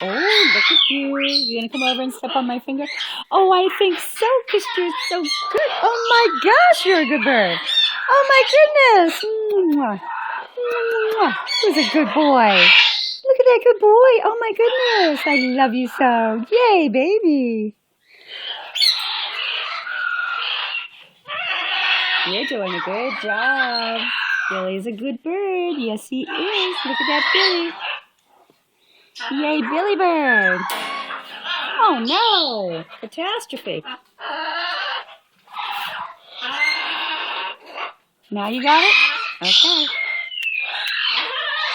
Oh, look at you. You gonna come over and step on my finger? Oh, I think so, because you're so good. Oh my gosh, you're a good bird. Oh my goodness. Mwah. Mwah. Who's a good boy? Look at that good boy. Oh my goodness. I love you so. Yay, baby. You're doing a good job. Billy's a good bird. Yes, he is. Look at that Billy. Yay, Billy Bird. Oh no! Catastrophe. Now you got it? Okay.